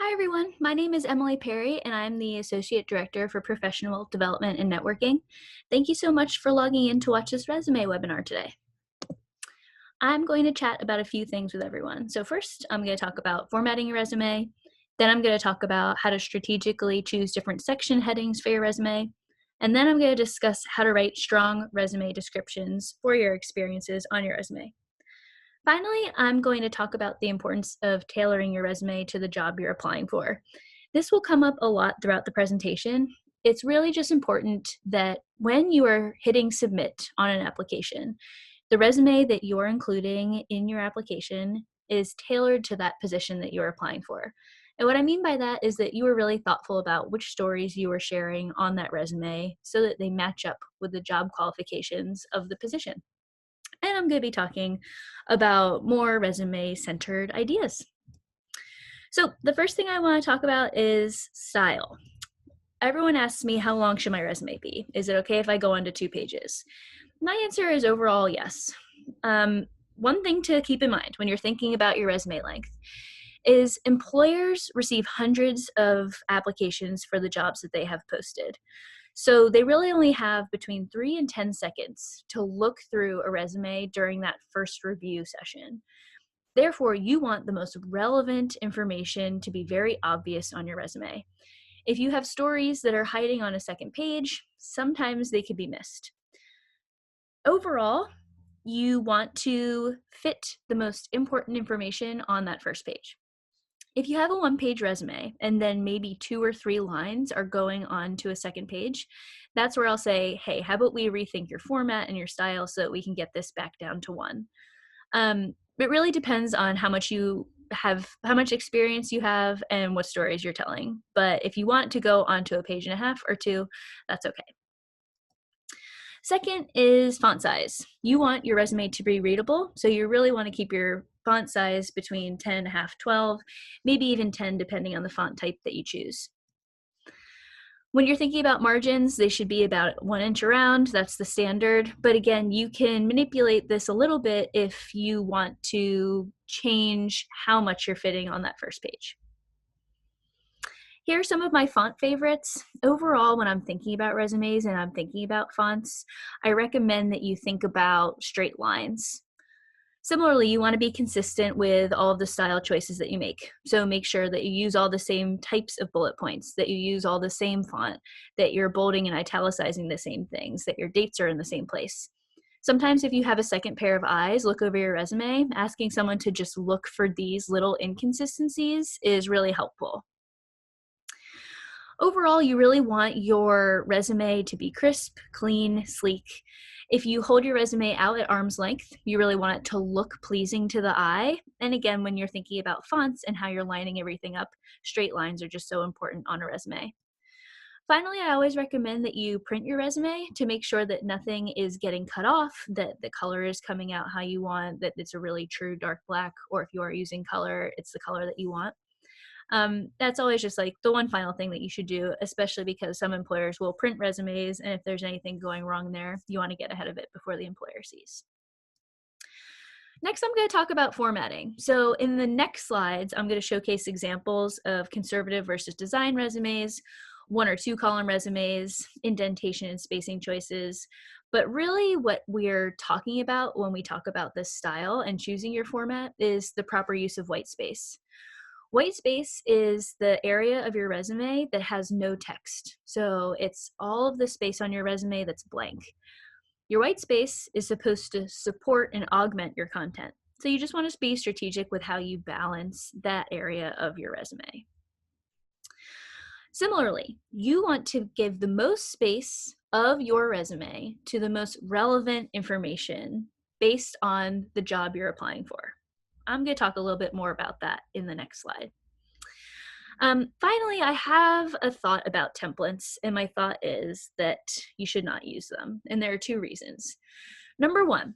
Hi, everyone. My name is Emily Perry, and I'm the Associate Director for Professional Development and Networking. Thank you so much for logging in to watch this resume webinar today. I'm going to chat about a few things with everyone. So first, I'm going to talk about formatting your resume. Then I'm going to talk about how to strategically choose different section headings for your resume. And then I'm going to discuss how to write strong resume descriptions for your experiences on your resume. Finally, I'm going to talk about the importance of tailoring your resume to the job you're applying for. This will come up a lot throughout the presentation. It's really just important that when you are hitting submit on an application, the resume that you're including in your application is tailored to that position that you're applying for. And what I mean by that is that you were really thoughtful about which stories you were sharing on that resume so that they match up with the job qualifications of the position. And I'm going to be talking about more resume centered ideas. So, the first thing I want to talk about is style. Everyone asks me, how long should my resume be? Is it okay if I go on to 2 pages? My answer is overall yes. One thing to keep in mind when you're thinking about your resume length is employers receive hundreds of applications for the jobs that they have posted. So they really only have between 3 and 10 seconds to look through a resume during that first review session. Therefore, you want the most relevant information to be very obvious on your resume. If you have stories that are hiding on a second page, sometimes they could be missed. Overall, you want to fit the most important information on that first page. If you have a one-page resume and then maybe 2 or 3 lines are going on to a second page, that's where I'll say, hey, how about we rethink your format and your style so that we can get this back down to one. It really depends on how much experience you have and what stories you're telling. But if you want to go onto a page and a half or two, that's okay. Second is font size. You want your resume to be readable, so you really want to keep your font size between 10.5, 12, maybe even 10 depending on the font type that you choose. When you're thinking about margins, they should be about 1 inch around. That's the standard. But again, you can manipulate this a little bit if you want to change how much you're fitting on that first page. Here are some of my font favorites. Overall, when I'm thinking about resumes and I'm thinking about fonts, I recommend that you think about straight lines. Similarly, you want to be consistent with all of the style choices that you make. So make sure that you use all the same types of bullet points, that you use all the same font, that you're bolding and italicizing the same things, that your dates are in the same place. Sometimes if you have a second pair of eyes, look over your resume, asking someone to just look for these little inconsistencies is really helpful. Overall, you really want your resume to be crisp, clean, sleek. If you hold your resume out at arm's length, you really want it to look pleasing to the eye. And again, when you're thinking about fonts and how you're lining everything up, straight lines are just so important on a resume. Finally, I always recommend that you print your resume to make sure that nothing is getting cut off, that the color is coming out how you want, that it's a really true dark black, or if you are using color, it's the color that you want. That's always just like the one final thing that you should do, especially because some employers will print resumes, and if there's anything going wrong there, you want to get ahead of it before the employer sees. Next, I'm going to talk about formatting. So in the next slides, I'm going to showcase examples of conservative versus design resumes, 1 or 2 column resumes, indentation and spacing choices. But really what we're talking about when we talk about this style and choosing your format is the proper use of white space. White space is the area of your resume that has no text. So it's all of the space on your resume that's blank. Your white space is supposed to support and augment your content. So you just want to be strategic with how you balance that area of your resume. Similarly, you want to give the most space of your resume to the most relevant information based on the job you're applying for. I'm going to talk a little bit more about that in the next slide. Finally, I have a thought about templates, and my thought is that you should not use them. And there are 2 reasons. Number one,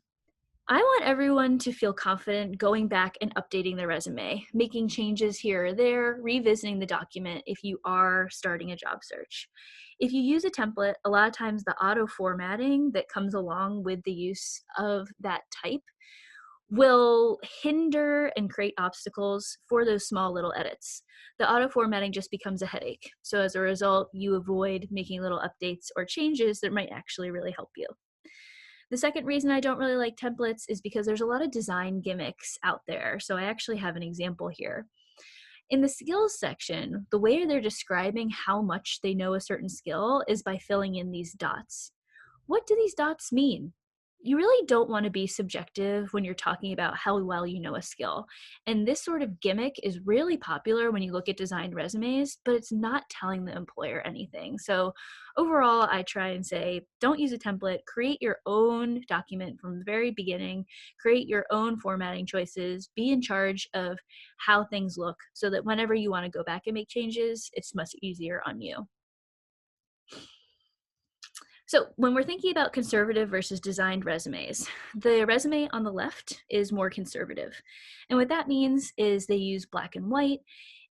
I want everyone to feel confident going back and updating their resume, making changes here or there, revisiting the document if you are starting a job search. If you use a template, a lot of times the auto formatting that comes along with the use of that type will hinder and create obstacles for those small little edits. The auto formatting just becomes a headache. So as a result, you avoid making little updates or changes that might actually really help you. The second reason I don't really like templates is because there's a lot of design gimmicks out there. So I actually have an example here. In the skills section, the way they're describing how much they know a certain skill is by filling in these dots. What do these dots mean? You really don't want to be subjective when you're talking about how well you know a skill. And this sort of gimmick is really popular when you look at designed resumes, but it's not telling the employer anything. So overall, I try and say, don't use a template, create your own document from the very beginning, create your own formatting choices, be in charge of how things look so that whenever you want to go back and make changes, it's much easier on you. So when we're thinking about conservative versus designed resumes, the resume on the left is more conservative. And what that means is they use black and white.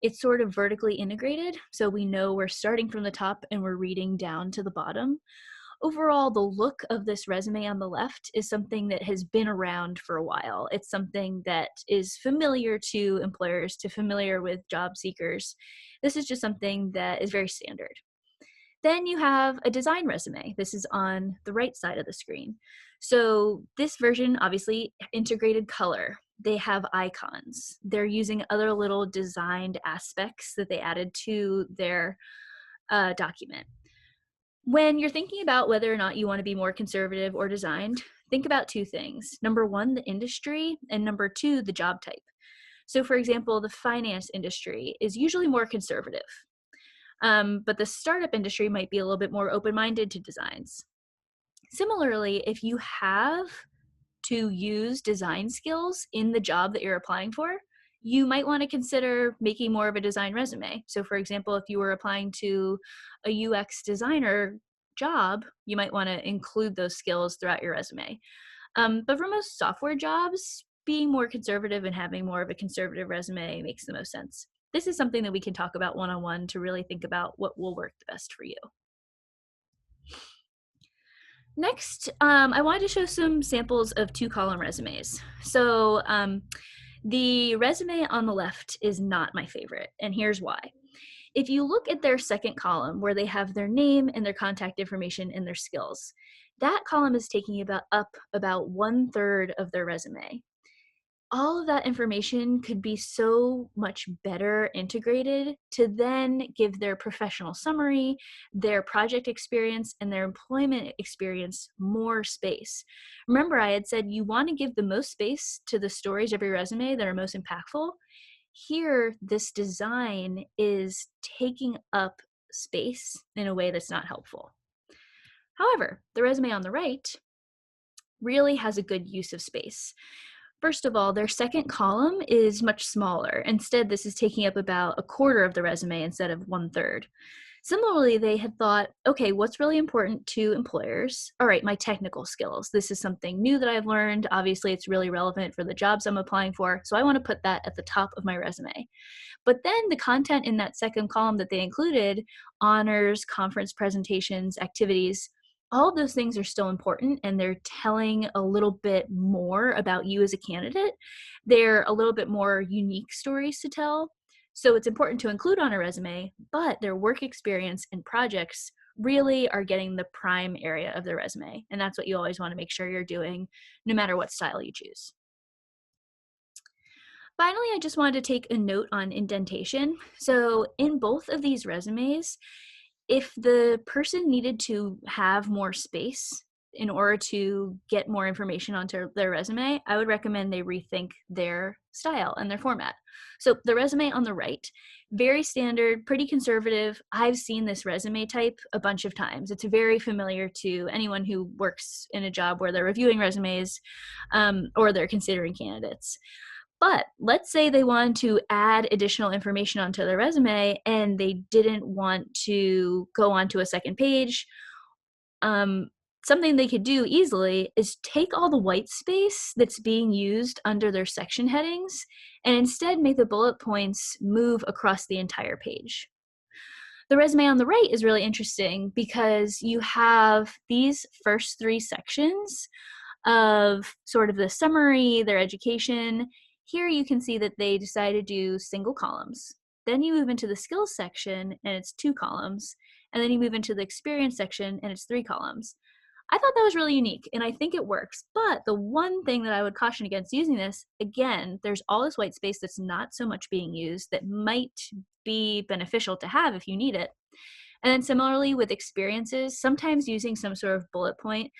It's sort of vertically integrated, so we know we're starting from the top and we're reading down to the bottom. Overall, the look of this resume on the left is something that has been around for a while. It's something that is familiar to employers, to familiar with job seekers. This is just something that is very standard. Then you have a design resume. This is on the right side of the screen. So this version obviously integrated color. They have icons. They're using other little designed aspects that they added to their document. When you're thinking about whether or not you want to be more conservative or designed, think about two things. Number one, the industry, and number two, the job type. So for example, the finance industry is usually more conservative. But the startup industry might be a little bit more open-minded to designs. Similarly, if you have to use design skills in the job that you're applying for, you might want to consider making more of a design resume. So for example, if you were applying to a UX designer job, you might want to include those skills throughout your resume. But for most software jobs, being more conservative and having more of a conservative resume makes the most sense. This is something that we can talk about one-on-one to really think about what will work the best for you. Next, I wanted to show some samples of two-column resumes. So the resume on the left is not my favorite, and here's why. If you look at their second column where they have their name and their contact information and their skills, that column is taking up about 1/3 of their resume. All of that information could be so much better integrated to then give their professional summary, their project experience, and their employment experience more space. Remember, I had said you want to give the most space to the stories of your resume that are most impactful. Here, this design is taking up space in a way that's not helpful. However, the resume on the right really has a good use of space. First of all, their second column is much smaller. Instead, this is taking up about 1/4 of the resume instead of 1/3. Similarly, they had thought, okay, what's really important to employers? All right, my technical skills. This is something new that I've learned. Obviously, it's really relevant for the jobs I'm applying for, so I want to put that at the top of my resume. But then the content in that second column that they included, honors, conference presentations, activities, all of those things are still important, and they're telling a little bit more about you as a candidate. They're a little bit more unique stories to tell. So it's important to include on a resume, but their work experience and projects really are getting the prime area of the resume. And that's what you always want to make sure you're doing, no matter what style you choose. Finally, I just wanted to take a note on indentation. So in both of these resumes, if the person needed to have more space in order to get more information onto their resume, I would recommend they rethink their style and their format. So the resume on the right, very standard, pretty conservative. I've seen this resume type a bunch of times. It's very familiar to anyone who works in a job where they're reviewing resumes or they're considering candidates. But let's say they wanted to add additional information onto their resume and they didn't want to go onto a second page. Something they could do easily is take all the white space that's being used under their section headings and instead make the bullet points move across the entire page. The resume on the right is really interesting because you have these first 3 sections of sort of the summary, their education. Here you can see that they decided to do single columns. Then you move into the skills section and it's 2 columns. And then you move into the experience section and it's 3 columns. I thought that was really unique and I think it works. But the one thing that I would caution against using this, again, there's all this white space that's not so much being used that might be beneficial to have if you need it. And then similarly with experiences, sometimes using some sort of bullet point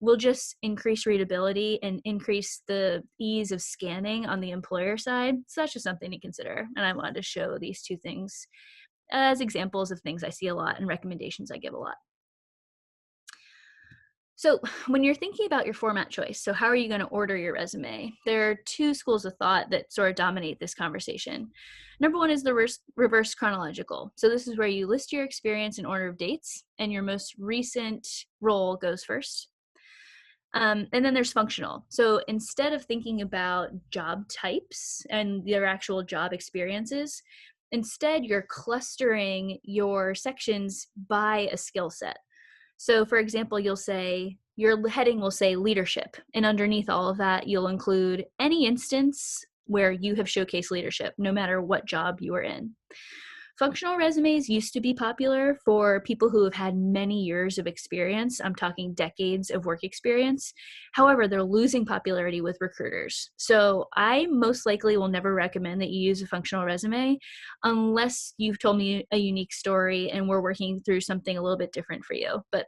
will just increase readability and increase the ease of scanning on the employer side. So that's just something to consider. And I wanted to show these 2 things as examples of things I see a lot and recommendations I give a lot. So when you're thinking about your format choice, so how are you going to order your resume? There are 2 schools of thought that sort of dominate this conversation. Number 1 is the reverse chronological. So this is where you list your experience in order of dates and your most recent role goes first. And then there's functional. So instead of thinking about job types and their actual job experiences, instead you're clustering your sections by a skill set. So for example, you'll say, your heading will say leadership. And underneath all of that, you'll include any instance where you have showcased leadership, no matter what job you are in. Functional resumes used to be popular for people who have had many years of experience. I'm talking decades of work experience. However, they're losing popularity with recruiters. So I most likely will never recommend that you use a functional resume unless you've told me a unique story and we're working through something a little bit different for you. But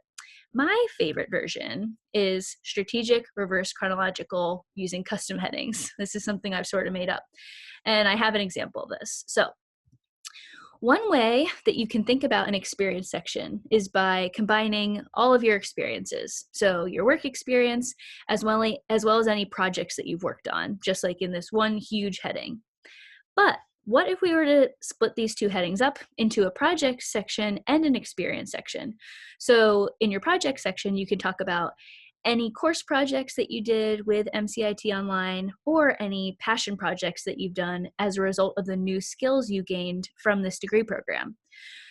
my favorite version is strategic reverse chronological using custom headings. This is something I've sort of made up. And I have an example of this. So one way that you can think about an experience section is by combining all of your experiences. So your work experience as well as any projects that you've worked on, just like in this one huge heading. But what if we were to split these 2 headings up into a project section and an experience section? So in your project section, you can talk about any course projects that you did with MCIT Online or any passion projects that you've done as a result of the new skills you gained from this degree program.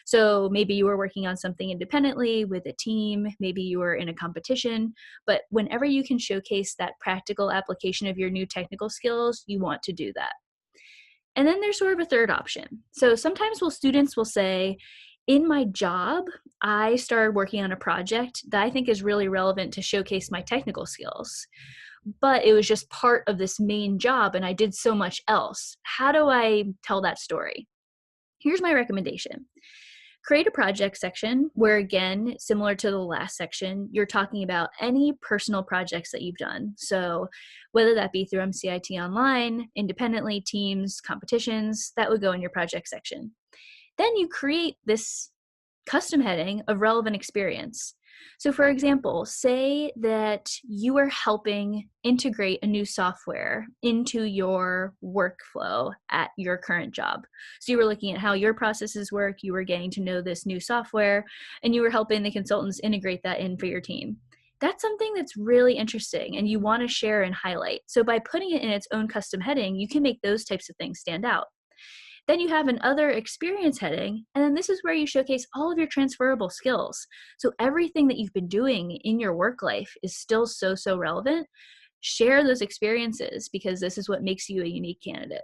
So maybe you were working on something independently with a team, maybe you were in a competition, but whenever you can showcase that practical application of your new technical skills, you want to do that. And then there's sort of a third option. So sometimes students will say, in my job, I started working on a project that I think is really relevant to showcase my technical skills. But it was just part of this main job and I did so much else. How do I tell that story? Here's my recommendation. Create a project section where, again, similar to the last section, you're talking about any personal projects that you've done. So whether that be through MCIT Online, independently, teams, competitions, that would go in your project section. Then you create this custom heading of relevant experience. So for example, say that you are helping integrate a new software into your workflow at your current job. So you were looking at how your processes work, you were getting to know this new software, and you were helping the consultants integrate that in for your team. That's something that's really interesting and you want to share and highlight. So by putting it in its own custom heading, you can make those types of things stand out. Then you have an other experience heading, and then this is where you showcase all of your transferable skills. So everything that you've been doing in your work life is still so relevant. Share those experiences because this is what makes you a unique candidate.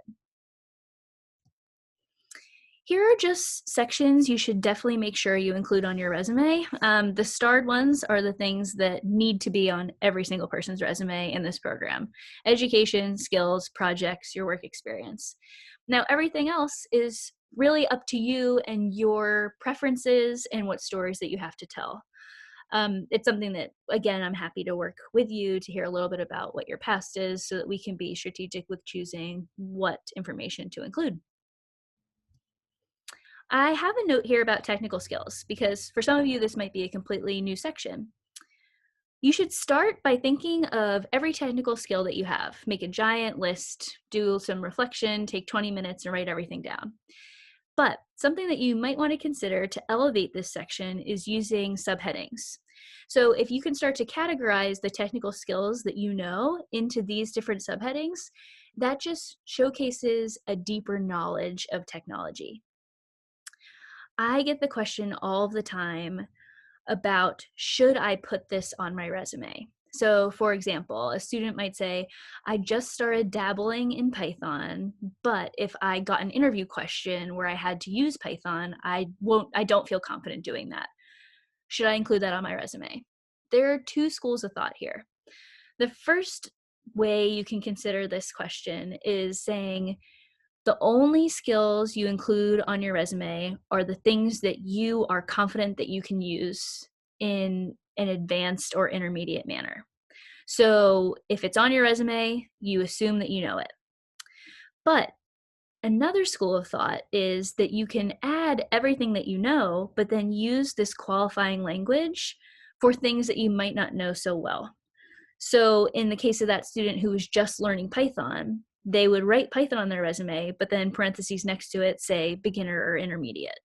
Here are just sections you should definitely make sure you include on your resume. The starred ones are the things that need to be on every single person's resume in this program: education, skills, projects, your work experience. Now, everything else is really up to you and your preferences and what stories that you have to tell. It's something that, again, I'm happy to work with you to hear a little bit about what your past is so that we can be strategic with choosing what information to include. I have a note here about technical skills because for some of you, this might be a completely new section. You should start by thinking of every technical skill that you have. Make a giant list, do some reflection, take 20 minutes and write everything down. But something that you might want to consider to elevate this section is using subheadings. So if you can start to categorize the technical skills that you know into these different subheadings, that just showcases a deeper knowledge of technology. I get the question all of the time about, should I put this on my resume? So for example, a student might say, I just started dabbling in Python, but if I got an interview question where I had to use Python, I don't feel confident doing that. Should I include that on my resume? There are two schools of thought here. The first way you can consider this question is saying the only skills you include on your resume are the things that you are confident that you can use in an advanced or intermediate manner. So if it's on your resume, you assume that you know it. But another school of thought is that you can add everything that you know, but then use this qualifying language for things that you might not know so well. So in the case of that student who was just learning Python, they would write Python on their resume, but then parentheses next to it say beginner or intermediate.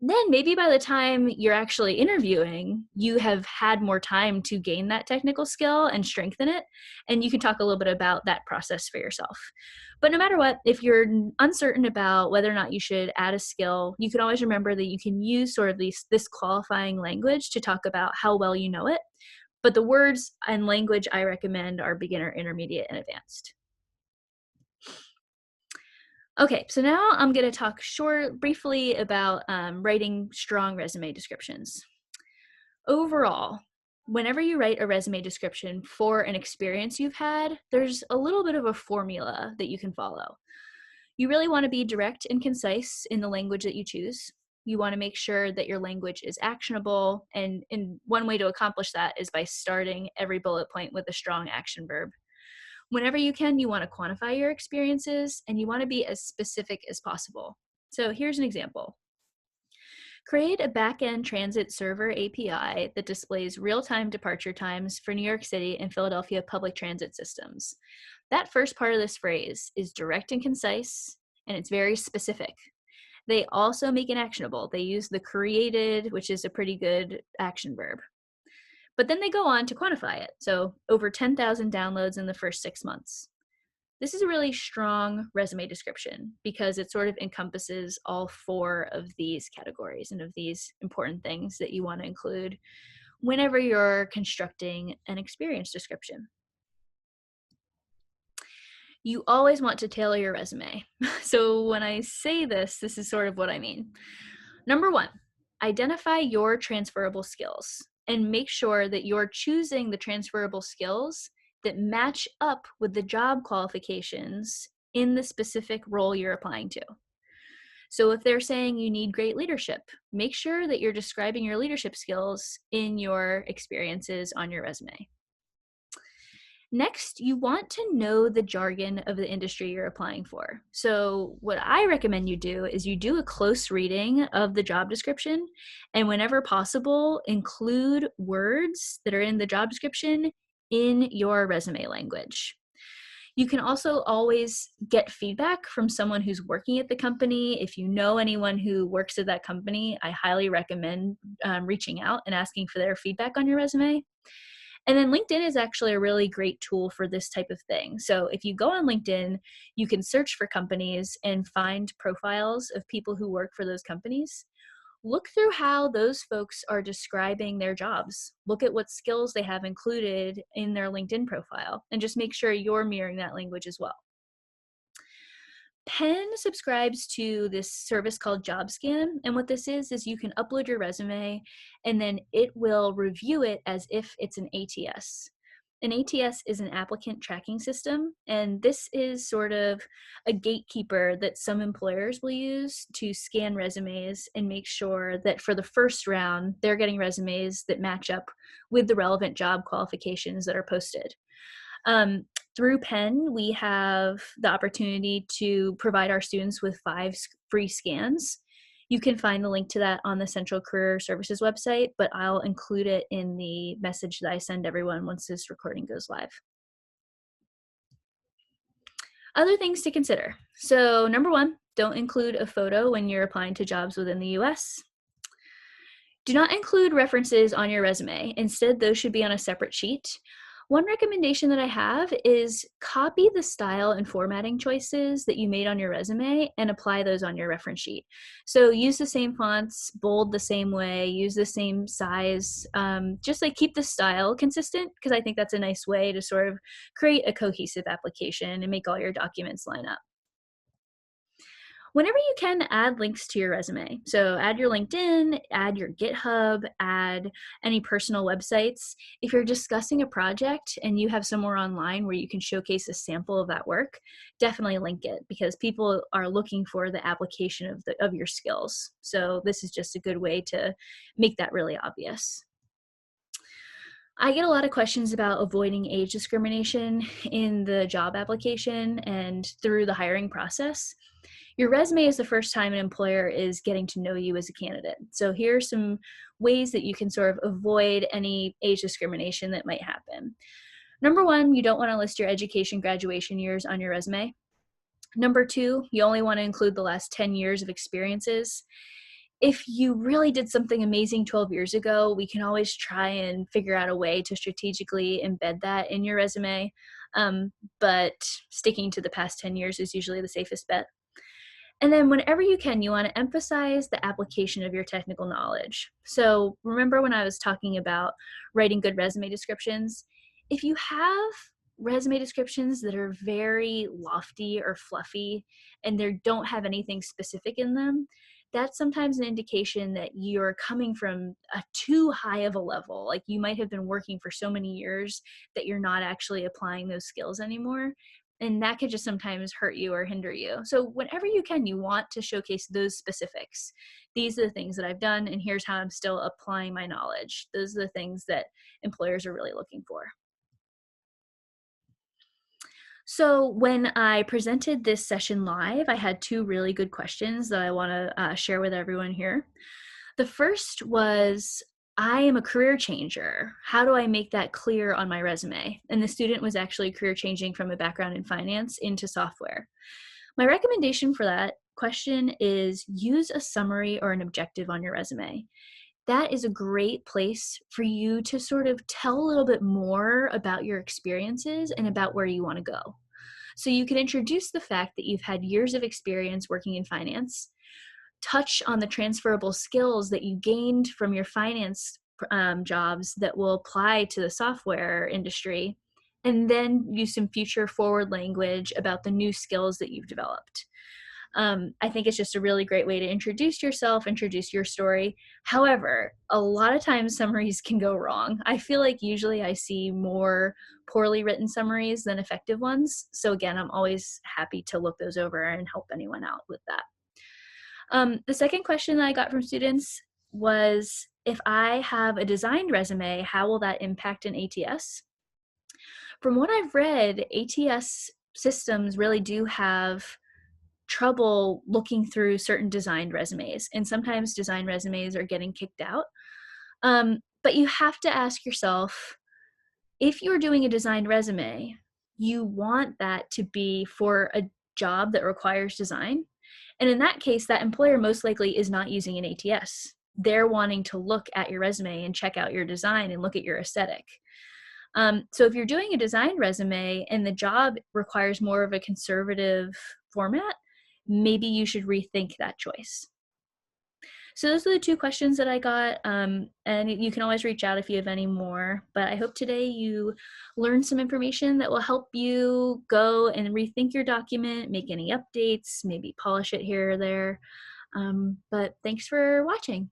Then maybe by the time you're actually interviewing, you have had more time to gain that technical skill and strengthen it. And you can talk a little bit about that process for yourself. But no matter what, if you're uncertain about whether or not you should add a skill, you can always remember that you can use sort of this qualifying language to talk about how well you know it. But the words and language I recommend are beginner, intermediate, and advanced. Okay, so now I'm going to talk briefly about writing strong resume descriptions. Overall, whenever you write a resume description for an experience you've had, there's a little bit of a formula that you can follow. You really want to be direct and concise in the language that you choose. You want to make sure that your language is actionable, and one way to accomplish that is by starting every bullet point with a strong action verb. Whenever you can, you want to quantify your experiences, and you want to be as specific as possible. So here's an example. Create a back-end transit server API that displays real-time departure times for New York City and Philadelphia public transit systems. That first part of this phrase is direct and concise, and it's very specific. They also make it actionable. They use the created, which is a pretty good action verb. But then they go on to quantify it. So over 10,000 downloads in the first 6 months. This is a really strong resume description because it sort of encompasses all 4 of these categories and of these important things that you want to include whenever you're constructing an experience description. You always want to tailor your resume. So when I say this is sort of what I mean. Number 1, identify your transferable skills and make sure that you're choosing the transferable skills that match up with the job qualifications in the specific role you're applying to. So if they're saying you need great leadership, make sure that you're describing your leadership skills in your experiences on your resume. Next, you want to know the jargon of the industry you're applying for. So what I recommend you do is you do a close reading of the job description, and whenever possible, include words that are in the job description in your resume language. You can also always get feedback from someone who's working at the company. If you know anyone who works at that company, I highly recommend reaching out and asking for their feedback on your resume. And then LinkedIn is actually a really great tool for this type of thing. So if you go on LinkedIn, you can search for companies and find profiles of people who work for those companies. Look through how those folks are describing their jobs. Look at what skills they have included in their LinkedIn profile, and just make sure you're mirroring that language as well. Penn subscribes to this service called JobScan, and what this is you can upload your resume and then it will review it as if it's an ATS. An ATS is an applicant tracking system, and this is sort of a gatekeeper that some employers will use to scan resumes and make sure that for the first round, they're getting resumes that match up with the relevant job qualifications that are posted. Through Penn, we have the opportunity to provide our students with 5 free scans. You can find the link to that on the Central Career Services website, but I'll include it in the message that I send everyone once this recording goes live. Other things to consider. So number 1, don't include a photo when you're applying to jobs within the US. Do not include references on your resume. Instead, those should be on a separate sheet. One recommendation that I have is copy the style and formatting choices that you made on your resume and apply those on your reference sheet. So use the same fonts, bold the same way, use the same size, just like keep the style consistent, because I think that's a nice way to sort of create a cohesive application and make all your documents line up. Whenever you can, add links to your resume. So add your LinkedIn, add your GitHub, add any personal websites. If you're discussing a project and you have somewhere online where you can showcase a sample of that work, definitely link it, because people are looking for the application of your skills. So this is just a good way to make that really obvious. I get a lot of questions about avoiding age discrimination in the job application and through the hiring process. Your resume is the first time an employer is getting to know you as a candidate. So here are some ways that you can sort of avoid any age discrimination that might happen. Number one, you don't want to list your education graduation years on your resume. Number two, you only want to include the last 10 years of experiences. If you really did something amazing 12 years ago, we can always try and figure out a way to strategically embed that in your resume. But sticking to the past 10 years is usually the safest bet. And then whenever you can, you want to emphasize the application of your technical knowledge. So remember when I was talking about writing good resume descriptions? If you have resume descriptions that are very lofty or fluffy and they don't have anything specific in them, that's sometimes an indication that you're coming from a too high of a level. Like you might have been working for so many years that you're not actually applying those skills anymore. And that could just sometimes hurt you or hinder you. So whenever you can, you want to showcase those specifics. These are the things that I've done, and here's how I'm still applying my knowledge. Those are the things that employers are really looking for. So when I presented this session live, I had two really good questions that I want to share with everyone here. The first was, I am a career changer. How do I make that clear on my resume? And the student was actually career changing from a background in finance into software. My recommendation for that question is use a summary or an objective on your resume. That is a great place for you to sort of tell a little bit more about your experiences and about where you want to go. So you can introduce the fact that you've had years of experience working in finance, touch on the transferable skills that you gained from your finance jobs that will apply to the software industry, and then use some future forward language about the new skills that you've developed. I think it's just a really great way to introduce yourself, introduce your story. However, a lot of times summaries can go wrong. I feel like usually I see more poorly written summaries than effective ones. So again, I'm always happy to look those over and help anyone out with that. The second question that I got from students was, if I have a designed resume, how will that impact an ATS? From what I've read, ATS systems really do have trouble looking through certain designed resumes, and sometimes design resumes are getting kicked out. But you have to ask yourself, if you're doing a designed resume, you want that to be for a job that requires design. And in that case, that employer most likely is not using an ATS. They're wanting to look at your resume and check out your design and look at your aesthetic. So if you're doing a design resume and the job requires more of a conservative format, maybe you should rethink that choice. So those are the two questions that I got, and you can always reach out if you have any more. But I hope today you learned some information that will help you go and rethink your document, make any updates, maybe polish it here or there. But thanks for watching.